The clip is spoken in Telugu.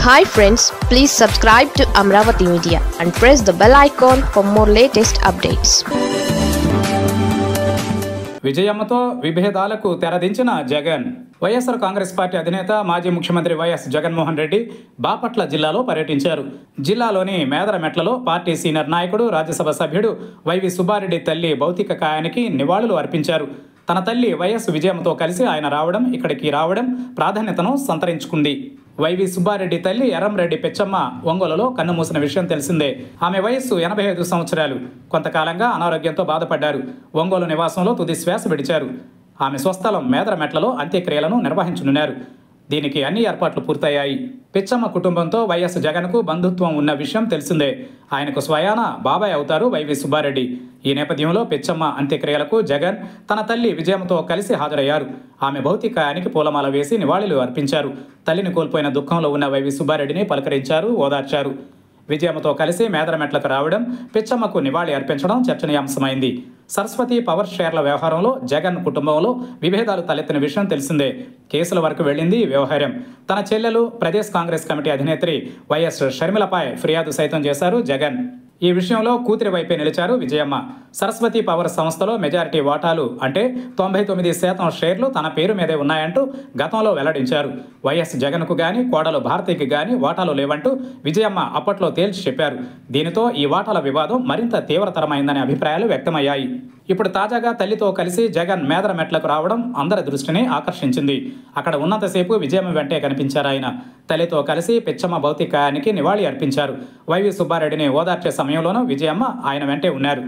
Hi friends, please subscribe to Amravati Media and press the bell icon for more latest updates. విజయమ్మతో విభేదాలకు తెరదించిన జగన్. వైఎస్ఆర్ కాంగ్రెస్ పార్టీ అధినేత మాజీ ముఖ్యమంత్రి వైఎస్ జగన్మోహన్ రెడ్డి బాపట్ల జిల్లాలో పర్యటించారు. జిల్లాలోని మేదరమెట్లలో పార్టీ సీనియర్ నాయకుడు రాజ్యసభ సభ్యుడు వైవి సుబ్బారెడ్డి తల్లి భౌతిక కాయానికి నివాళులు అర్పించారు. తన తల్లి వైఎస్ విజయమ్మతో కలిసి ఆయన ఇక్కడికి రావడం ప్రాధాన్యతను సంతరించుకుంది. వైవి సుబ్బారెడ్డి తల్లి ఎర్రంరెడ్డి పెచ్చమ్మ ఒంగోలులో కన్నుమూసిన విషయం తెలిసిందే. ఆమె వయస్సు 85 సంవత్సరాలు. కొంతకాలంగా అనారోగ్యంతో బాధపడ్డారు. ఒంగోలు నివాసంలో తుది శ్వాస విడిచారు. ఆమె స్వస్థలం మేదరమెట్లలో అంత్యక్రియలను నిర్వహించనున్నారు. దీనికి అన్ని ఏర్పాట్లు పూర్తయ్యాయి. పిచ్చమ్మ కుటుంబంతో వైఎస్ జగన్కు బంధుత్వం ఉన్న విషయం తెలిసిందే. ఆయనకు స్వయాన బాబాయ్ అవుతారు వైవి సుబ్బారెడ్డి. ఈ నేపథ్యంలో పిచ్చమ్మ అంత్యక్రియలకు జగన్ తన తల్లి విజయమ్మతో కలిసి హాజరయ్యారు. ఆమె భౌతికాయానికి పూలమాల వేసి నివాళులు అర్పించారు. తల్లిని కోల్పోయిన దుఃఖంలో ఉన్న వైవి సుబ్బారెడ్డిని పలకరించారు, ఓదార్చారు. విజయమ్మతో కలిసి మేదరమెట్లకు రావడం, పిచ్చమ్మకు నివాళి అర్పించడం చర్చనీయాంశమైంది. సరస్వతి పవర్ షేర్ల వ్యవహారంలో జగన్ కుటుంబంలో విభేదాలు తలెత్తిన విషయం తెలిసిందే. కేసుల వరకు వెళ్ళింది వ్యవహారం. తన చెల్లెలు ప్రదేశ్ కాంగ్రెస్ కమిటీ అధినేత్రి వైఎస్ షర్మిలపై ఫిర్యాదు సైతం చేశారు జగన్. ఈ విషయంలో కూతురి వైపే నిలిచారు విజయమ్మ. సరస్వతి పవర్ సంస్థలో మెజారిటీ వాటాలు అంటే 99% షేర్లు తన పేరు మీదే ఉన్నాయంటూ గతంలో వెల్లడించారు. వైఎస్ జగన్కు గాని కోడలు భారతికి గాని వాటాలు లేవంటూ విజయమ్మ అప్పట్లో తేల్చి చెప్పారు. దీనితో ఈ వాటాల వివాదం మరింత తీవ్రతరమైందనే అభిప్రాయాలు వ్యక్తమయ్యాయి. ఇప్పుడు తాజాగా తల్లితో కలిసి జగన్ మేదరమెట్లకు రావడం అందరి దృష్టిని ఆకర్షించింది. అక్కడ ఉన్నంతసేపు విజయమ్మ వెంటే కనిపించారు ఆయన. తల్లితో కలిసి పిచ్చమ్మ భౌతికాయానికి నివాళి అర్పించారు. వైవి సుబ్బారెడ్డిని ఓదార్చే సమయంలోనూ విజయమ్మ ఆయన వెంటే ఉన్నారు.